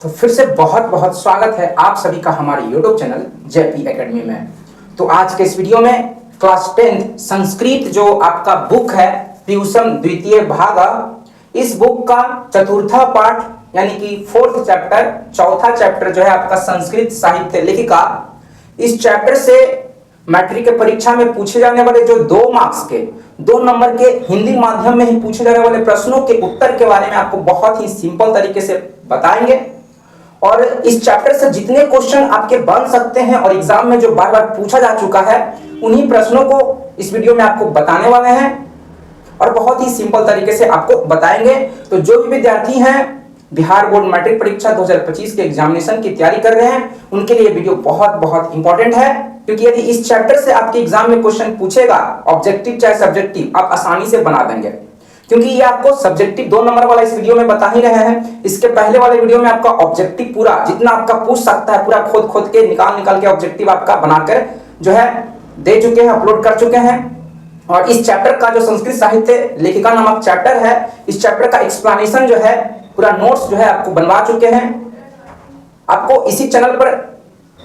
तो फिर से बहुत बहुत स्वागत है आप सभी का हमारे YouTube चैनल जेपी एकेडमी में। तो आज के इस वीडियो में क्लास 10 संस्कृत जो आपका बुक है ट्यूशन द्वितीय भाग, इस बुक का चतुर्था पाठ यानी कि फोर्थ चैप्टर, चौथा चैप्टर जो है आपका संस्कृत साहित्य लेखिका। इस चैप्टर से मैट्रिक के परीक्षा में पूछे जाने वाले जो 2 मार्क्स के 2 नंबर के हिंदी माध्यम में ही पूछे जाने वाले प्रश्नों के उत्तर के बारे में आपको बहुत ही सिंपल तरीके से बताएंगे। और इस चैप्टर से जितने क्वेश्चन आपके बन सकते हैं और एग्जाम में जो बार बार पूछा जा चुका है उन्हीं प्रश्नों को इस वीडियो में आपको बताने वाले हैं और बहुत ही सिंपल तरीके से आपको बताएंगे। तो जो भी विद्यार्थी हैं बिहार बोर्ड मैट्रिक परीक्षा 2025 के एग्जामिनेशन की तैयारी कर रहे हैं उनके लिए वीडियो बहुत बहुत इंपॉर्टेंट है, क्योंकि यदि इस चैप्टर से आपके एग्जाम में क्वेश्चन पूछेगा ऑब्जेक्टिव चाहे सब्जेक्टिव, आप आसानी से बना देंगे। क्योंकि ये आपको सब्जेक्टिव 2 नंबर वाला इस वीडियो में बता ही रहे हैं। इसके पहले वाले वीडियो में आपका ऑब्जेक्टिव पूरा जितना आपका पूछ सकता है पूरा खोद के निकाल के ऑब्जेक्टिव आपका बनाकर जो है दे चुके हैं, अपलोड कर चुके हैं। और इस चैप्टर का जो संस्कृत साहित्य लेखिका नामक चैप्टर है, इस चैप्टर का एक्सप्लेनेशन जो है पूरा नोट्स जो है आपको बनवा चुके हैं। आपको इसी चैनल पर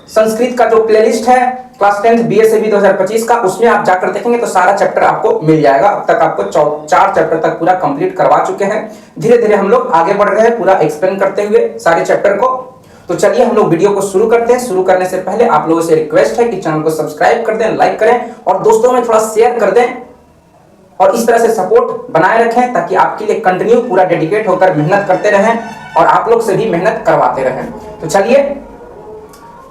संस्कृत का जो प्लेलिस्ट है क्लास 10 बीएसएबी 2025 का, उसमें आप जाकर देखेंगे तो सारा चैप्टर आपको मिल जाएगा। अब तक आपको 4 चैप्टर तक पूरा कंप्लीट करवा चुके हैं। धीरे धीरे हम लोग आगे बढ़ रहे हैं पूरा एक्सप्लेन करते हुए सारे चैप्टर को। तो चलिए हम लोग वीडियो को शुरू करते हैं। शुरू करने से पहले आप लोगों से रिक्वेस्ट है कि चैनल को सब्सक्राइब कर दें, लाइक करें और दोस्तों में थोड़ा शेयर कर दें और इस तरह से सपोर्ट बनाए रखें ताकि आपके लिए कंटिन्यू पूरा डेडिकेट होकर मेहनत करते रहें और आप लोग से भी मेहनत करवाते रहें। तो चलिए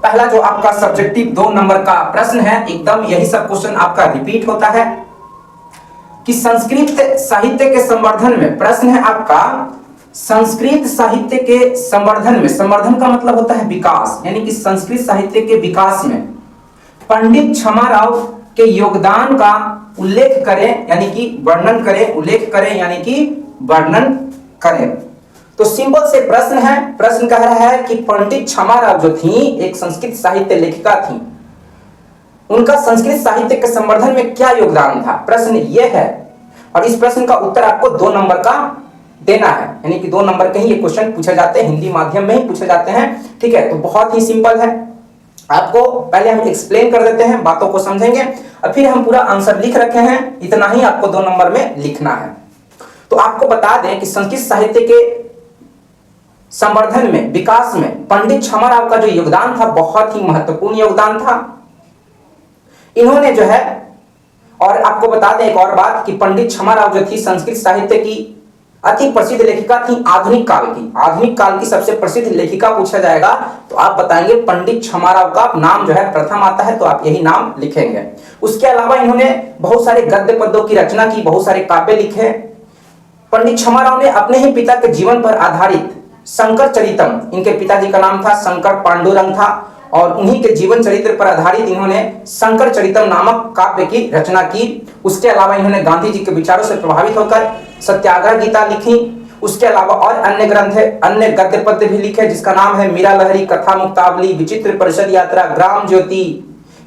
पहला जो आपका सब्जेक्टिव 2 नंबर का प्रश्न है, एकदम यही सब क्वेश्चन आपका रिपीट होता है कि संस्कृत साहित्य के संवर्धन में, प्रश्न है आपका संस्कृत साहित्य के संवर्धन में, संवर्धन का मतलब होता है विकास, यानी कि संस्कृत साहित्य के विकास में पंडित छमाराव के योगदान का उल्लेख करें यानी कि वर्णन करें, उल्लेख करें यानी कि वर्णन करें। तो सिंपल से प्रश्न है, प्रश्न कह रहा है कि पंडित छमाराव जो थी एक संस्कृत साहित्य लेखिका थी, उनका संस्कृत साहित्य के संवर्धन में क्या योगदान था, प्रश्न ये है। और इस प्रश्न का उत्तर आपको 2 नंबर का देना है, यानी कि 2 नंबर के ही ये क्वेश्चन पूछे जाते हैं, हिंदी माध्यम में ही पूछे जाते हैं। ठीक है, तो बहुत ही सिंपल है। आपको पहले हम एक्सप्लेन कर देते हैं, बातों को समझेंगे और फिर हम पूरा आंसर लिख रखे हैं, इतना ही आपको 2 नंबर में लिखना है। तो आपको बता दें कि संस्कृत साहित्य के संवर्धन में, विकास में पंडित छमाराव का जो योगदान था बहुत ही महत्वपूर्ण योगदान था। इन्होंने जो है, और आपको बता दें एक और बात कि पंडित छमाराव जो थी संस्कृत साहित्य की अति प्रसिद्ध लेखिका थी आधुनिक काल की। आधुनिक काल की सबसे प्रसिद्ध लेखिका पूछा जाएगा तो आप बताएंगे पंडित छमाराव का नाम जो है प्रथम आता है, तो आप यही नाम लिखेंगे। उसके अलावा इन्होंने बहुत सारे गद्य पद्यों की रचना की, बहुत सारे काव्य लिखे। पंडित छमाराव ने अपने ही पिता के जीवन पर आधारित शंकर चरितम, इनके पिताजी का नाम था शंकर पांडुरंग था और उन्हीं के जीवन चरित्र पर आधारित इन्होंने शंकर चरितम नामक काव्य की रचना की। उसके अलावा इन्होंने गांधी जी के विचारों से प्रभावित होकर सत्याग्रह गीता लिखी। उसके अलावा और अन्य ग्रंथ है, अन्य गद्य पद्य भी लिखे जिसका नाम है मीरा लहरी, कथा मुक्तावली, विचित्र परिषद यात्रा, ग्राम ज्योति।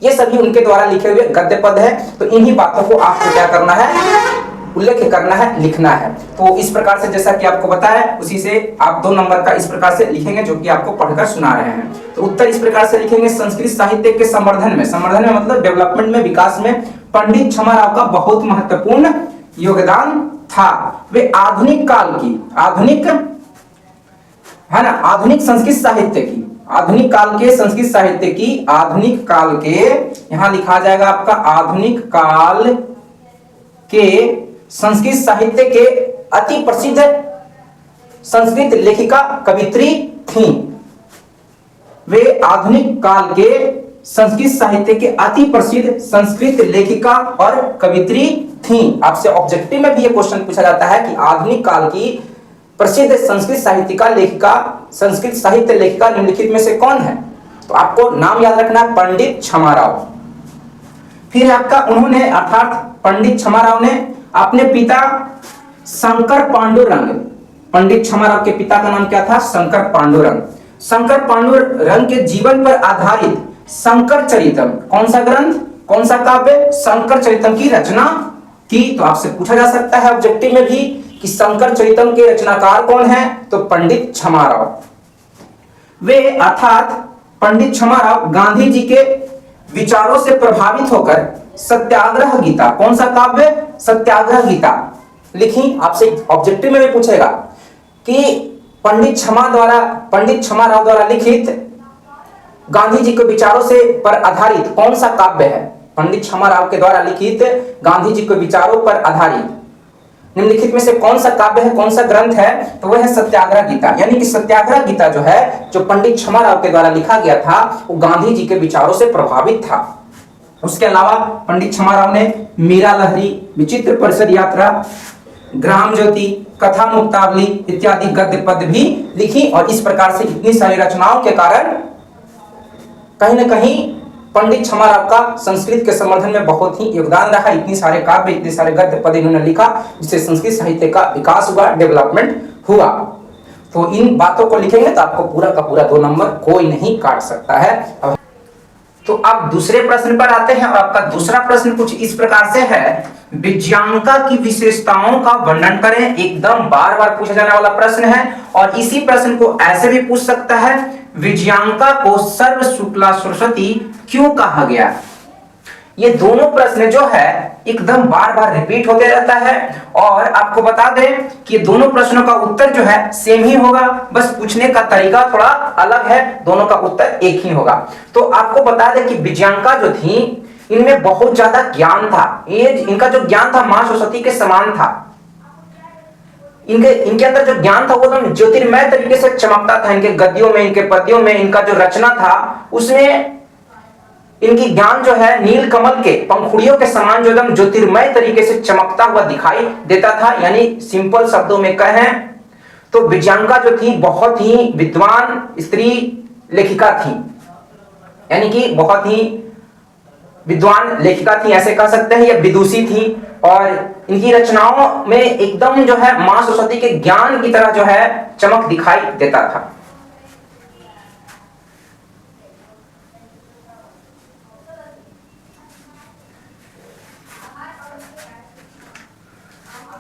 ये सभी उनके द्वारा लिखे हुए गद्य पद है। तो इन्हीं बातों को आपको क्या करना है, उल्लेख करना है, लिखना है। तो इस प्रकार से जैसा कि आपको बताया उसी से आप 2 नंबर का इस प्रकार से लिखेंगे जो कि आपको पढ़कर सुना रहे हैं। तो उत्तर इस प्रकार से लिखेंगे, संस्कृत साहित्य के संवर्धन में, संवर्धन में मतलब डेवलपमेंट में, विकास में पंडित छमाराव का बहुत महत्वपूर्ण योगदान था। वे आधुनिक काल की, आधुनिक है ना, आधुनिक संस्कृत साहित्य की, आधुनिक काल के संस्कृत साहित्य की, आधुनिक काल के, यहां लिखा जाएगा आपका आधुनिक काल के संस्कृत साहित्य के अति प्रसिद्ध संस्कृत लेखिका कवित्री थी। वे आधुनिक काल के संस्कृत साहित्य के अति प्रसिद्ध संस्कृत लेखिका और कवित्री थी। आपसे ऑब्जेक्टिव में भी ये क्वेश्चन पूछा जाता है कि आधुनिक काल की प्रसिद्ध संस्कृत साहित्यिका लेखिका, संस्कृत साहित्य लेखिका निम्नलिखित में से कौन है। तो आपको नाम याद रखना है पंडित छमाराव। फिर आपका उन्होंने अर्थात पंडित छमाराव ने अपने पिता शंकर पांडुरंग, पंडित छमाराव के पिता का नाम क्या था, शंकर पांडुरंग, शंकर पांडुरंग के जीवन पर आधारित शंकर चरितम, कौन सा ग्रंथ, कौन सा काव्य, शंकर चरितम की रचना की। तो आपसे पूछा जा सकता है ऑब्जेक्टिव में भी कि शंकर चरितम के रचनाकार कौन है, तो पंडित छमाराव। वे अर्थात पंडित क्षमाराव गांधी जी के विचारों से प्रभावित होकर सत्याग्रह गीता, कौन सा काव्य, सत्याग्रह गीता लिखी। आपसे ऑब्जेक्टिव में भी पूछेगा कि पंडित क्षमाराव द्वारा लिखित गांधी जी के विचारों से पर आधारित कौन सा काव्य है। पंडित क्षमाराव के द्वारा लिखित गांधी जी के विचारों पर आधारित निम्नलिखित में से कौन सा काव्य है, कौन सा ग्रंथ है, तो वह है सत्याग्रह गीता। यानी कि सत्याग्रह गीता जो है, जो पंडित क्षमाराव के द्वारा लिखा गया था, वो गांधी जी के विचारों से प्रभावित था। उसके अलावा पंडित क्षमाराव ने मीरा लहरी, विचित्र परिषद यात्रा, ग्राम ज्योति, कथा मुक्तावली इत्यादि गद्य पद्य भी लिखी। और इस प्रकार से इतनी सारी रचनाओं के कारण कहीं न कहीं पंडित क्षमाराव का संस्कृत के संवर्धन में बहुत ही योगदान रहा। इतनी सारे काव्य, इतने सारे गद्य पद्य इन्होंने लिखा, जिससे संस्कृत साहित्य का विकास हुआ, डेवलपमेंट हुआ। तो इन बातों को लिखेंगे तो आपको पूरा का पूरा 2 नंबर कोई नहीं काट सकता है। तो अब दूसरे प्रश्न पर आते हैं और आपका दूसरा प्रश्न कुछ इस प्रकार से है, विज्ञानका की विशेषताओं का वर्णन करें। एकदम बार बार पूछा जाने वाला प्रश्न है। और इसी प्रश्न को ऐसे भी पूछ सकता है, विज्ञानका को सर्व शुक्ला सरस्वती क्यों कहा गया। ये दोनों प्रश्न जो है एकदम बार बार रिपीट होते रहता है। और आपको बता दें कि ये दोनों प्रश्नों का उत्तर जो है सेम ही होगा, बस पूछने का तरीका थोड़ा अलग है, दोनों का उत्तर एक ही होगा। तो आपको बता दें कि विज्ञानका जो थी, इनमें बहुत ज्यादा ज्ञान था। इनका जो ज्ञान था मां सरस्वती के समान था। इनके अंदर जो ज्ञान था वो एकदम ज्योतिर्मय तरीके से चमकता था। इनके गद्यों में, इनके पद्यों में, इनका जो रचना था उसमें इनकी ज्ञान जो है नील कमल के पंखुड़ियों के समान जो एकदम ज्योतिर्मय तरीके से चमकता हुआ दिखाई देता था। यानी सिंपल शब्दों में कहें तो विज्ञानका जो थी बहुत ही विद्वान स्त्री लेखिका थी। यानी कि बहुत ही विद्वान लेखिका थी ऐसे कह सकते हैं, या विदुषी थी। और इनकी रचनाओं में एकदम जो है मां सरस्वती के ज्ञान की तरह जो है चमक दिखाई देता था।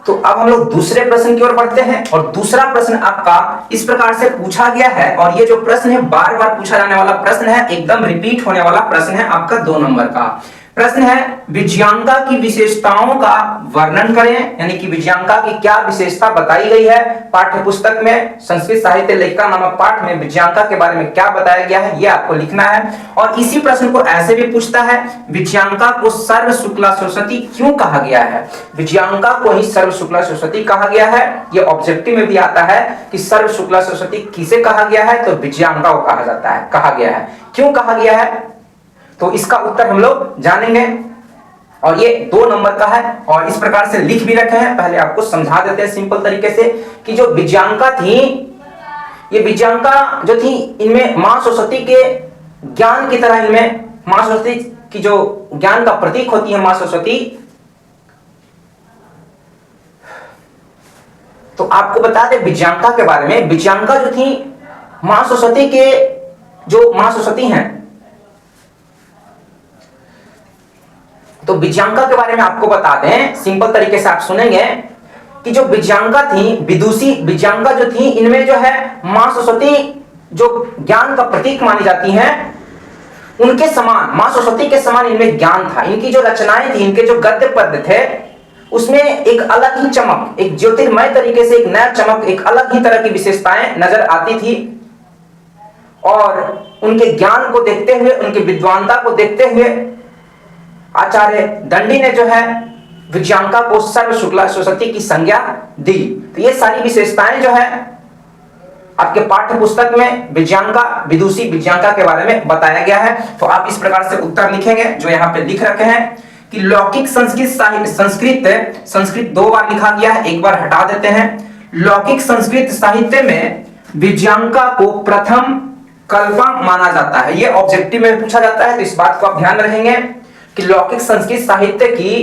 तो अब हम लोग दूसरे प्रश्न की ओर बढ़ते हैं। और दूसरा प्रश्न आपका इस प्रकार से पूछा गया है, और ये जो प्रश्न है बार बार पूछा जाने वाला प्रश्न है, एकदम रिपीट होने वाला प्रश्न है आपका 2 नंबर का प्रश्न है, विज्ञानका की विशेषताओं का वर्णन करें। यानी कि विज्ञानका की क्या विशेषता बताई गई है पाठ्य पुस्तक में, संस्कृत साहित्य लेखिका नामक पाठ में विज्ञानका के बारे में क्या बताया गया है, ये आपको लिखना है। और इसी प्रश्न को ऐसे भी पूछता है, विज्ञानका को सर्व शुक्ला सरस्वती क्यों कहा गया है। विज्ञानका को ही सर्व शुक्ला सरस्वती कहा गया है। ये ऑब्जेक्टिव में भी आता है कि सर्व शुक्ला सरस्वती किसे कहा गया है, तो विज्ञानका को कहा जाता है, कहा गया है। क्यों कहा गया है, तो इसका उत्तर हम लोग जानेंगे। और ये 2 नंबर का है और इस प्रकार से लिख भी रखे हैं। पहले आपको समझा देते हैं सिंपल तरीके से कि जो विज्ञानका थी, ये विज्ञानका जो थी, इनमें मां सरस्वती के ज्ञान की तरह, इनमें मां सरस्वती की जो ज्ञान का प्रतीक होती है मां सरस्वती, तो आपको बता दें विज्ञानका के बारे में। विज्ञानका जो थी मां सरस्वती के, जो मां सरस्वती हैं, तो विज्ञानका के बारे में आपको बता दें सिंपल तरीके से, आप सुनेंगे कि जो विज्ञानका थी, विदुषी विज्ञानका जो थी, इनमें जो है मां सरस्वती जो ज्ञान का प्रतीक मानी जाती हैं, उनके समान, मां सरस्वती के समान इनमें ज्ञान था। इनकी जो रचनाएं थी, इनके जो गद्य पद्य थे, उसमें एक अलग ही चमक, एक ज्योतिर्मय तरीके से एक नया चमक, एक अलग ही तरह की विशेषताएं नजर आती थी। और उनके ज्ञान को देखते हुए, उनकी विद्वानता को देखते हुए आचार्य दंडी ने जो है विज्ञानका को सर्व शुक्ला सरस्वती की संज्ञा दी। तो ये सारी विशेषताएं जो है आपके पाठ्य पुस्तक में विज्ञानका, विदुषी विज्ञानका के बारे में बताया गया है। तो आप इस प्रकार से उत्तर लिखेंगे जो यहाँ पे लिख रखे हैं कि लौकिक संस्कृत साहित्य, संस्कृत 2 बार लिखा गया है, एक बार हटा देते हैं। लौकिक संस्कृत साहित्य में विज्ञानका को प्रथम कल्पा माना जाता है। ये ऑब्जेक्टिव में पूछा जाता है, तो इस बात को आप ध्यान रखेंगे कि लौकिक संस्कृत साहित्य की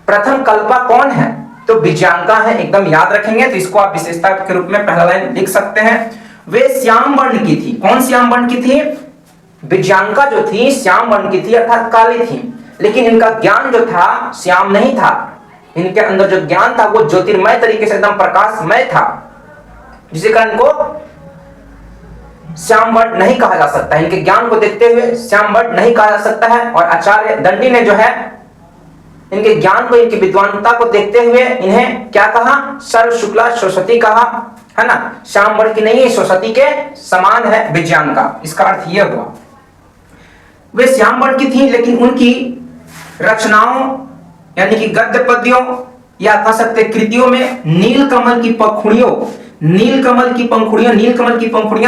प्रथम कल्पा कौन है, तो विज्ञानका है, एकदम याद रखेंगे। तो इसको आप विशेषता के रूप में पहला लाइन लिख सकते हैं। वे श्याम वर्ण की थी। कौन श्याम वर्ण की थी? विज्ञानका जो थी श्याम वर्ण की थी, अर्थात काली थी। लेकिन इनका ज्ञान जो था श्याम नहीं था, इनके अंदर जो ज्ञान था वो ज्योतिर्मय तरीके से एकदम प्रकाशमय था, जिसके कारण इनको श्यामवर्ण नहीं कहा जा सकता है। इनके ज्ञान को देखते हुए श्यामवर्ण नहीं कहा जा सकता है। और आचार्य दंडी ने जो है इनके ज्ञान को, इनकी विद्वानता को देखते हुए इन्हें क्या कहा, सर्व शुक्ला सरस्वती कहा, है ना। श्यामवर्ण की नहीं है, सरस्वती के समान है विज्ञान का, इसका अर्थ यह हुआ। वे श्यामवर्ण की थी, लेकिन उनकी रचनाओं यानी कि गद्य पद्यों या कह सकते कृतियों में नीलकमल की पंखुड़ियों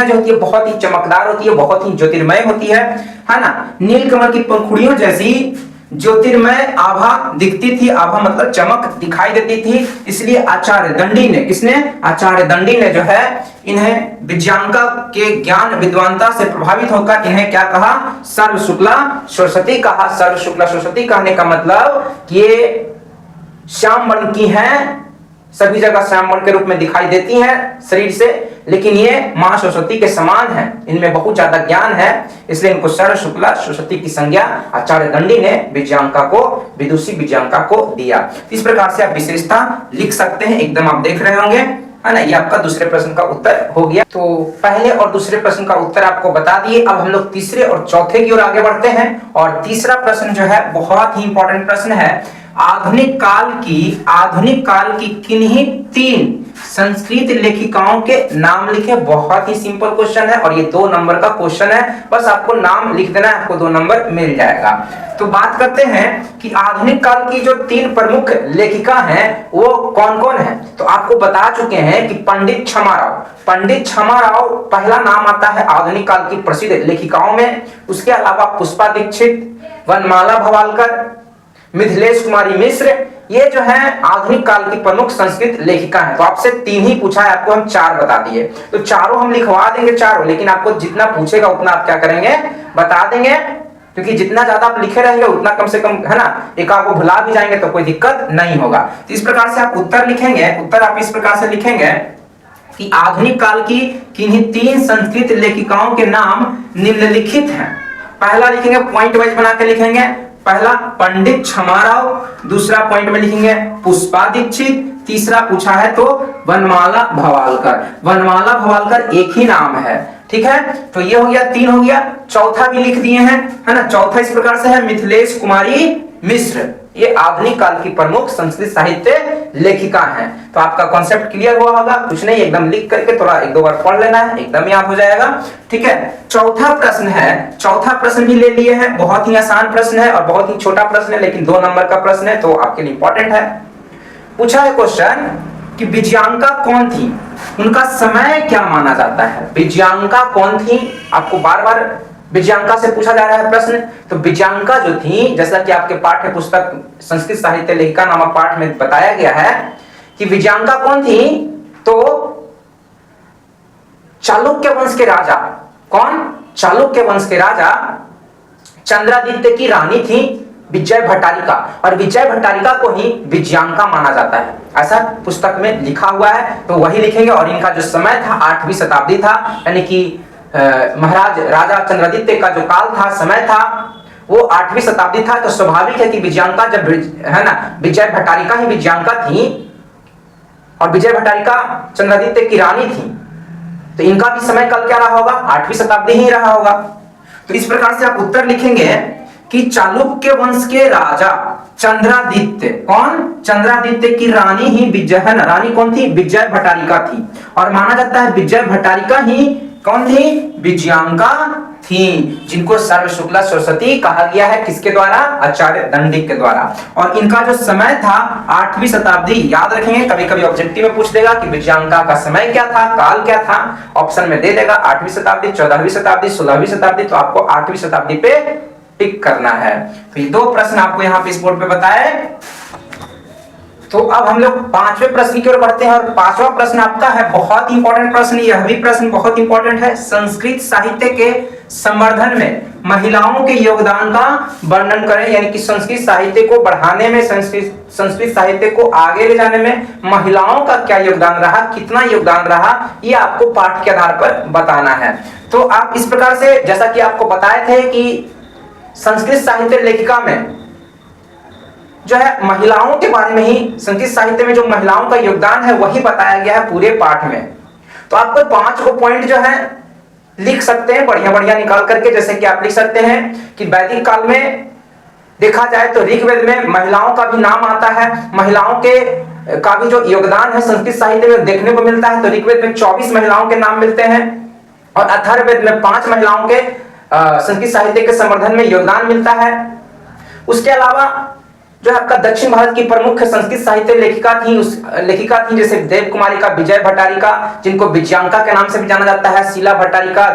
जो होती है बहुत ही चमकदार होती है, बहुत ही ज्योतिर्मय होती है ना। नीलकमल की पंखुड़ियों जैसी ज्योतिर्मय आभा दिखती थी, आभा मतलब चमक दिखाई देती थी। इसलिए आचार्य दंडी ने, किसने, आचार्य दंडी ने जो है इन्हें विज्ञानका के ज्ञान विद्वानता से प्रभावित होकर इन्हें क्या कहा, सर्व शुक्ला सरस्वती कहा। सर्व शुक्ला सरस्वती कहने का मतलब कि ये श्यामवर्ण की हैं, सभी जगह श्यामवर्ण के रूप में दिखाई देती हैं शरीर से, लेकिन ये मां सरस्वती के समान है, इनमें बहुत ज्यादा ज्ञान है, इसलिए इनको सर्व शुक्ला सरस्वती की संज्ञा आचार्य दंडी ने विज्ञानका को, विदुषी विज्ञानका को दिया। इस प्रकार से आप विशेषता लिख सकते हैं, एकदम आप देख रहे होंगे, है ना। ये आपका दूसरे प्रश्न का उत्तर हो गया। तो पहले और दूसरे प्रश्न का उत्तर आपको बता दिए। अब हम लोग तीसरे और चौथे की ओर आगे बढ़ते हैं। और तीसरा प्रश्न जो है बहुत ही इंपॉर्टेंट प्रश्न है। आधुनिक काल की किन्हीं 3 संस्कृत लेखिकाओं के नाम लिखे। बहुत ही सिंपल क्वेश्चन है और ये 2 नंबर का क्वेश्चन है, बस आपको नाम लिख देना है, आपको 2 नंबर मिल जाएगा। तो बात करते हैं कि आधुनिक काल की जो 3 प्रमुख लेखिका हैं वो कौन कौन है। तो आपको बता चुके हैं कि पंडित क्षमा राव पहला नाम आता है आधुनिक काल की प्रसिद्ध लेखिकाओं में। उसके अलावा पुष्पा दीक्षित, वनमाला भवालकर, मिथिलेश कुमारी मिश्र, ये जो है आधुनिक काल की प्रमुख संस्कृत लेखिका हैं। तो आपसे 3 ही पूछा है, आपको हम 4 बता दिए। तो चारों हम लिखवा देंगे चारों, लेकिन आपको जितना पूछेगा उतना आप क्या करेंगे, बता देंगे, क्योंकि जितना ज्यादा आप लिखे रहेंगे उतना कम से कम, है ना, एक आपको भुला भी जाएंगे तो कोई दिक्कत नहीं होगा। तो इस प्रकार से आप उत्तर लिखेंगे। उत्तर आप इस प्रकार से लिखेंगे कि आधुनिक काल की किन्हीं 3 संस्कृत लेखिकाओं के नाम निम्नलिखित हैं। पहला लिखेंगे, पॉइंट वाइज बना के लिखेंगे। पहला पंडित क्षमा राव, दूसरा पॉइंट में लिखेंगे पुष्पा दीक्षित, तीसरा पूछा है तो वनमाला भवालकर। वनमाला भवालकर एक ही नाम है, ठीक है। तो ये हो गया, 3 हो गया। चौथा भी लिख दिए हैं, है ना। चौथा इस प्रकार से है मिथिलेश कुमारी मिश्र, ये आधुनिक काल की प्रमुख संस्कृत साहित्य लेखिका हैं। तो आपका कॉन्सेप्ट क्लियर हुआ होगा। कुछ नहीं, एकदम लिख करके थोड़ा 1-2 बार पढ़ लेना है, एकदम याद हो जाएगा, ठीक है। चौथा प्रश्न है, चौथा प्रश्न भी ले लिए हैं। बहुत ही आसान प्रश्न है और बहुत ही छोटा प्रश्न है, लेकिन 2 नंबर का प्रश्न है, तो आपके लिए इंपॉर्टेंट है। पूछा है क्वेश्चन कि विज्ञानका कौन थी, उनका समय क्या माना जाता है। विज्ञानका कौन थी, आपको बार बार विज्ञानका से पूछा जा रहा है प्रश्न। तो विज्ञानका जो थी, जैसा कि आपके पाठ्य पुस्तक संस्कृत साहित्य लेखिका नामक पाठ में बताया गया है कि विज्ञानका कौन थी, तो चालुक्य वंश के राजा, कौन, चालुक्य वंश के राजा चंद्रादित्य की रानी थी विजय भट्टारिका, और विजय भट्टारिका को ही विज्ञानका माना जाता है, ऐसा पुस्तक में लिखा हुआ है। तो वही लिखेंगे। और इनका जो समय था 8वीं शताब्दी था, यानी कि महाराज राजा चंद्रादित्य का जो काल था, समय था, वो 8वीं शताब्दी था। तो स्वाभाविक है कि विज्ञानका जब, है ना, विजय भट्टारिका ही विज्ञानका थी और विजय भट्टारिका चंद्रादित्य की रानी थी, तो इनका भी समय कल क्या रहा होगा, 8वीं शताब्दी ही रहा होगा। तो इस प्रकार से आप उत्तर लिखेंगे कि चालुक्य वंश के राजा चंद्रादित्य, कौन, चंद्रादित्य की रानी ही विजय, है ना, रानी कौन थी, विजय भट्टारिका थी। और माना जाता है विजय भट्टारिका ही कौन थी, विज्ञानका थी, जिनको सर्व शुक्ला सरस्वती कहा गया है, किसके द्वारा, आचार्य दंडी के द्वारा। और इनका जो समय था 8वीं शताब्दी, याद रखेंगे, कभी कभी ऑब्जेक्टिव में पूछ देगा कि विज्ञानका का समय क्या था, काल क्या था, ऑप्शन में दे देगा 8वीं शताब्दी, 14वीं शताब्दी, 16वीं शताब्दी। तो आपको 8वीं शताब्दी पे टिक करना है। तो ये 2 प्रश्न आपको यहाँ पे इस बोर्ड पे बताए। तो अब हम लोग 5वें प्रश्न की ओर बढ़ते हैं। और 5वां प्रश्न आपका है बहुत इंपॉर्टेंट प्रश्न, यह भी प्रश्न बहुत इंपॉर्टेंट है। संस्कृत साहित्य के संवर्धन में महिलाओं के योगदान का वर्णन करें, यानी कि संस्कृत साहित्य को बढ़ाने में, संस्कृत साहित्य को आगे ले जाने में महिलाओं का क्या योगदान रहा, कितना योगदान रहा, ये आपको पाठ के आधार पर बताना है। तो आप इस प्रकार से, जैसा कि आपको बताए थे कि संस्कृत साहित्य लेखिका में जो है महिलाओं के बारे में ही, संस्कृत साहित्य में जो महिलाओं का योगदान है वही बताया गया है पूरे पाठ में। तो आपको 5 को पॉइंट जो है लिख सकते हैं बढ़िया बढ़िया निकाल करके। जैसे कि आप लिख सकते हैं कि वैदिक काल में देखा जाए तो ऋग्वेद में महिलाओं का भी नाम आता है, महिलाओं के का भी जो योगदान है संस्कृत साहित्य में देखने को मिलता है। तो ऋग्वेद में 24 महिलाओं के नाम मिलते हैं और अथर्ववेद में 5 महिलाओं के संस्कृत साहित्य के संवर्धन में योगदान मिलता है। उसके अलावा जो आपका दक्षिण भारत की प्रमुख संस्कृत साहित्य लेखिका थी जैसे देव कुमारिका, विजय भट्टारिका जिनको विजयांका के नाम से भी जाना जाता है, शीला भट्टारिका,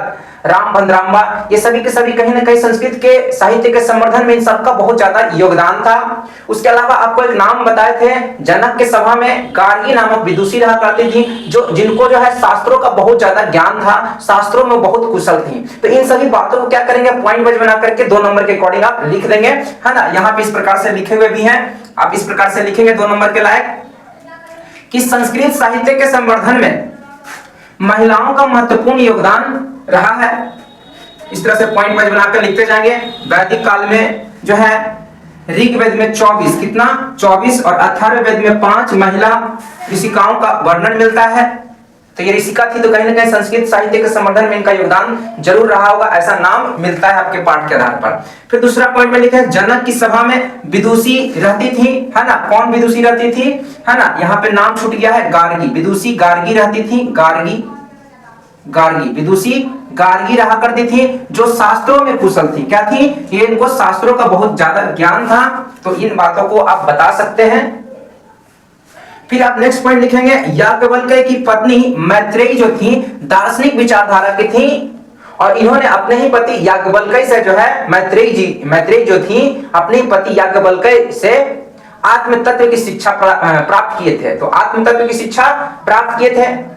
राम भद्रांबा, ये सभी के सभी कहीं ना कहीं संस्कृत के साहित्य के संवर्धन में इन सबका बहुत ज्यादा योगदान था। उसके अलावा आपको एक नाम बताए थे, जनक के सभा में गार्गी नामक विदुषी रहा करती थी जिनको जो है शास्त्रों का बहुत ज्यादा ज्ञान था, शास्त्रों में बहुत कुशल थी। तो इन सभी बातों को क्या करेंगे, पॉइंट वाइज बना करके 2 नंबर के अकॉर्डिंग आप लिख देंगे, है ना। यहाँ पे इस प्रकार से लिखे हुए भी हैं, आप इस प्रकार से लिखेंगे 2 नंबर के लायक कि संस्कृत साहित्य के संवर्धन में महिलाओं का महत्वपूर्ण योगदान रहा है। इस तरह से पॉइंट वाइज बनाकर लिखते जाएंगे। वैदिक काल में जो है ऋग्वेद में 24 कितना 24 और अथर्ववेद में 5 महिला ऋषिकाओं का वर्णन मिलता है। तो ये ऋषिका थी, तो कहीं ना कहीं संस्कृत साहित्य के संवर्धन में इनका योगदान जरूर रहा होगा, ऐसा नाम मिलता है आपके पाठ के आधार पर। फिर दूसरा पॉइंट में लिखा है जनक की सभा में विदुषी रहती थी, है ना। कौन विदुषी रहती थी, है ना, यहाँ पे नाम छूट गया है, गार्गी, विदुषी गार्गी रहती थी, गार्गी विदुषी गार्गी रहा करती थी जो शास्त्रों में कुशल थी। क्या थी ये, इनको शास्त्रों का बहुत ज्यादा ज्ञान था। तो इन बातों को आप बता सकते हैं। फिर आप नेक्स्ट पॉइंट लिखेंगे, याज्ञवल्क्य की पत्नी मैत्रेयी जो थी दार्शनिक विचारधारा की थी और इन्होंने अपने ही पति याज्ञवल्क्य से जो है मैत्रेयी जो थी अपने पति याज्ञवल्क्य से आत्म तत्व की शिक्षा प्राप्त किए थे। तो आत्म तत्व की शिक्षा प्राप्त किए थे,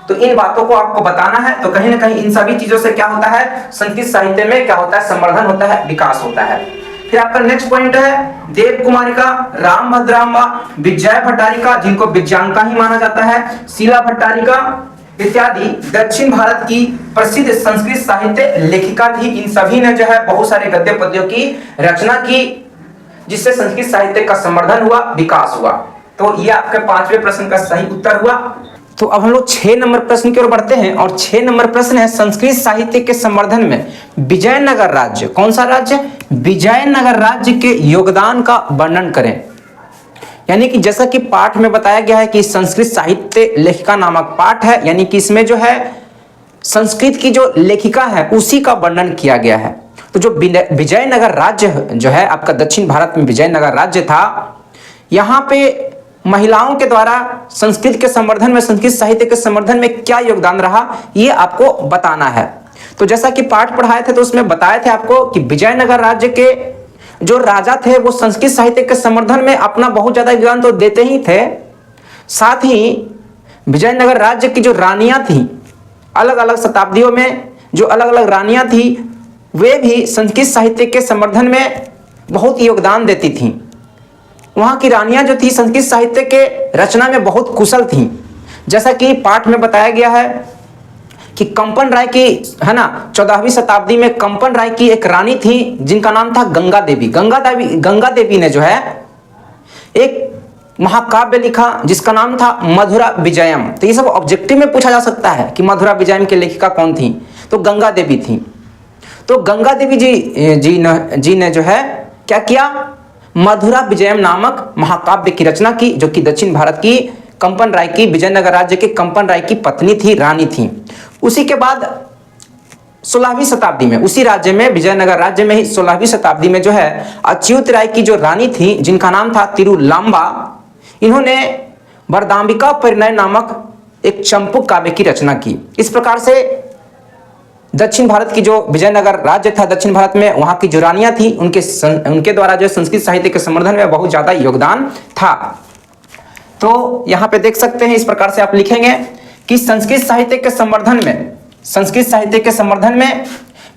तो इन बातों को आपको बताना है। तो कहीं ना कहीं इन सभी चीजों से क्या होता है, संस्कृत साहित्य में क्या होता है, संवर्धन होता है, विकास होता है। फिर आपका नेक्स्ट पॉइंट है देव कुमारिका, राम भद्रांबा, विजय भट्टारिका जिनको विजयांका ही माना जाता है, शीला भट्टारिका इत्यादि दक्षिण भारत की प्रसिद्ध संस्कृत साहित्य लेखिका थी। इन सभी ने जो है बहुत सारे गद्य पद्यों की रचना की जिससे संस्कृत साहित्य का संवर्धन हुआ, विकास हुआ। तो ये आपके 5वें प्रश्न का सही उत्तर हुआ। तो अब हम लोग 6 नंबर प्रश्न की ओर बढ़ते हैं और 6 नंबर प्रश्न है संस्कृत साहित्य के संवर्धन में विजयनगर राज्य, कौन सा राज्य, विजयनगर राज्य के योगदान का वर्णन करें। यानी कि जैसा कि पाठ में बताया गया है कि संस्कृत साहित्य लेखिका नामक पाठ है, यानी कि इसमें जो है संस्कृत की जो लेखिका है उसी का वर्णन किया गया है। तो जो विजयनगर राज्य जो है आपका दक्षिण भारत में विजयनगर राज्य था, यहाँ पे महिलाओं के द्वारा संस्कृत के संवर्धन में, संस्कृत साहित्य के संवर्धन में क्या योगदान रहा ये आपको बताना है। तो जैसा कि पाठ पढ़ाए थे तो उसमें बताए थे आपको कि विजयनगर राज्य के जो राजा थे वो संस्कृत साहित्य के संवर्धन में अपना बहुत ज्यादा योगदान तो देते ही थे, साथ ही विजयनगर राज्य की जो रानियां थी, अलग अलग शताब्दियों में जो अलग अलग रानियां थी वे भी संस्कृत साहित्य के संवर्धन में बहुत योगदान देती थीं। वहां की रानियां जो थी संस्कृत साहित्य के रचना में बहुत कुशल थीं। जैसा कि पाठ में बताया गया है कि कंपन राय की, है ना, 14वीं शताब्दी में कंपन राय की एक रानी थी जिनका नाम था गंगा देवी। गंगा देवी ने जो है एक महाकाव्य लिखा जिसका नाम था मधुरा विजयम। तो ये सब ऑब्जेक्टिव में पूछा जा सकता है कि मधुरा विजयम की लेखिका कौन थी, तो गंगा देवी थी। तो गंगा देवी जी ने जो है क्या किया, मधुरा विजयम नामक महाकाव्य की रचना की जो कि दक्षिण भारत की कंपन राय की, विजयनगर राज्य के कंपन राय की पत्नी थी, रानी थी। उसी के बाद 16वीं शताब्दी में उसी राज्य में, विजयनगर राज्य में ही 16वीं शताब्दी में जो है अच्युत राय की जो रानी थी जिनका नाम था तिरुलांबा, इन्होंने वरदांबिका परिणय नामक एक चंपू काव्य की रचना की। इस प्रकार से दक्षिण भारत की जो विजयनगर राज्य था, दक्षिण भारत में वहां की जो रानियां थी उनके द्वारा जो संस्कृत साहित्य के संवर्धन में बहुत ज्यादा योगदान था। तो यहाँ पे देख सकते हैं, इस प्रकार से आप लिखेंगे कि संस्कृत साहित्य के संवर्धन में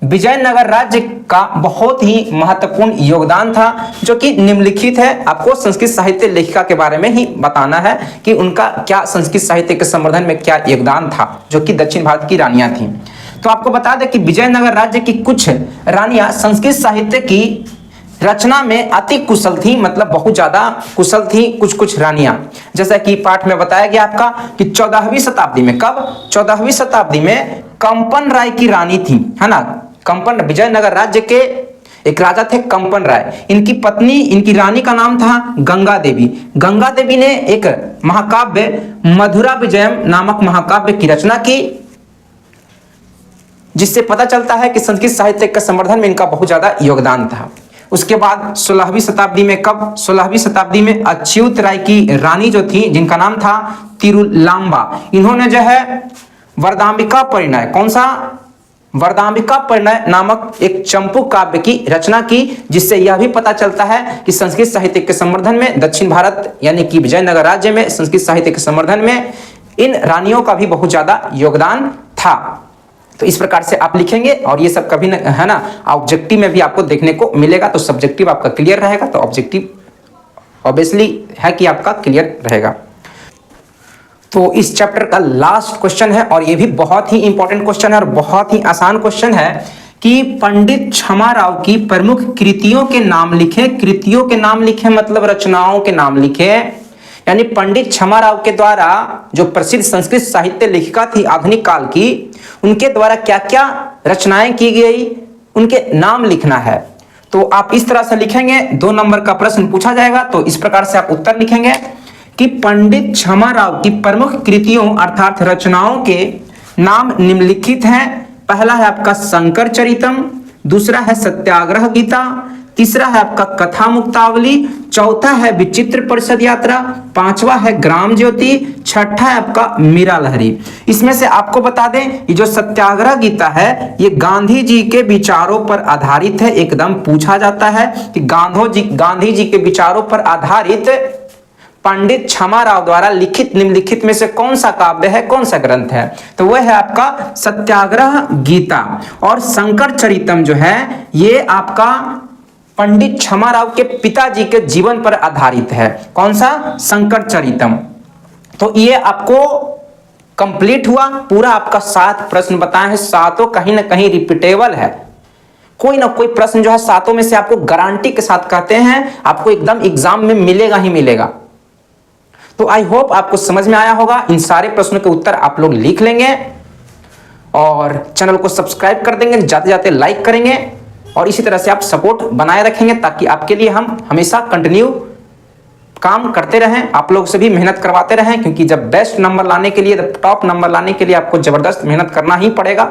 विजयनगर राज्य का बहुत ही महत्वपूर्ण योगदान था जो कि निम्नलिखित है। आपको संस्कृत साहित्य लेखिका के बारे में ही बताना है कि उनका क्या संस्कृत साहित्य के संवर्धन में क्या योगदान था जो कि दक्षिण भारत की रानियां थीं। तो आपको बता दें कि विजयनगर राज्य की कुछ रानियां संस्कृत साहित्य की रचना में अति कुशल थी, मतलब बहुत ज्यादा कुशल थी कुछ रानियां। जैसा कि पाठ में बताया गया आपका कि 14वीं शताब्दी में, कब, 14वीं शताब्दी में कंपन राय की रानी थी, है ना। कंपन, विजयनगर राज्य के एक राजा थे कंपन राय। इनकी पत्नी, इनकी रानी का नाम था गंगा देवी। गंगा देवी ने एक महाकाव्य मधुरा विजयम नामक महाकाव्य की रचना की, जिससे पता चलता है कि संस्कृत साहित्य के संवर्धन में इनका बहुत ज्यादा योगदान था। उसके बाद 16वीं शताब्दी में, कब, 16वीं शताब्दी में अच्युत राय की रानी जो थी, जिनका नाम था तिरुलांबा, इन्होंने जो है वरदांबिका परिणय, कौन सा, वरदांबिका परिणय नामक एक चंपू काव्य की रचना की, जिससे यह भी पता चलता है कि संस्कृत साहित्य के संवर्धन में दक्षिण भारत यानी कि विजयनगर राज्य में संस्कृत साहित्य के संवर्धन में इन रानियों का भी बहुत ज्यादा योगदान था। तो इस प्रकार से आप लिखेंगे और ये सब कभी न, है ना, ऑब्जेक्टिव में भी आपको देखने को मिलेगा। तो सब्जेक्टिव आपका क्लियर रहेगा, तो ऑब्जेक्टिव ऑब्वियसली है कि आपका क्लियर रहेगा। तो इस चैप्टर का लास्ट क्वेश्चन है और ये भी बहुत ही इंपॉर्टेंट क्वेश्चन है और बहुत ही आसान क्वेश्चन है कि पंडित क्षमाराव की प्रमुख कृतियों के नाम लिखे। कृतियों के नाम लिखे मतलब रचनाओं के नाम लिखे, यानी पंडित क्षमाराव के द्वारा जो प्रसिद्ध संस्कृत साहित्य लेखिका थी आधुनिक काल की, उनके द्वारा क्या क्या रचनाएं की गई, उनके नाम लिखना है। तो आप इस तरह से लिखेंगे, 2 नंबर का प्रश्न पूछा जाएगा, तो इस प्रकार से आप उत्तर लिखेंगे कि पंडित क्षमाराव की प्रमुख कृतियों अर्थात रचनाओं के नाम निम्नलिखित हैं। पहला है आपका शंकर चरितम, दूसरा है सत्याग्रह गीता, तीसरा है आपका कथा मुक्तावली, चौथा है विचित्र परिषद यात्रा, पांचवा है ग्राम ज्योति, छठा है आपका मीरा लहरी। इसमें से आपको बता दें, ये जो सत्याग्रह गीता है ये गांधी जी के विचारों पर आधारित है। एकदम पूछा जाता है कि गांधी जी के विचारों पर आधारित पंडित क्षमाराव द्वारा लिखित निम्नलिखित में से कौन सा काव्य है, कौन सा ग्रंथ है, तो वह है आपका सत्याग्रह गीता। और शंकर चरितम जो है ये आपका पंडित क्षमाराव के पिताजी के जीवन पर आधारित है। कौन सा, शंकर चरितम। तो ये आपको कंप्लीट हुआ पूरा, आपका 7 प्रश्न बताए हैं, सातों कहीं ना कहीं रिपीटेबल है। कोई ना कोई प्रश्न जो है सातों में से आपको गारंटी के साथ कहते हैं आपको एकदम एग्जाम में मिलेगा ही मिलेगा। तो आई होप आपको समझ में आया होगा। इन सारे प्रश्नों के उत्तर आप लोग लिख लेंगे और चैनल को सब्सक्राइब कर देंगे, जाते जाते लाइक करेंगे और इसी तरह से आप सपोर्ट बनाए रखेंगे ताकि आपके लिए हम हमेशा कंटिन्यू काम करते रहें, आप लोग से भी मेहनत करवाते रहें, क्योंकि जब बेस्ट नंबर लाने के लिए, टॉप नंबर लाने के लिए आपको जबरदस्त मेहनत करना ही पड़ेगा।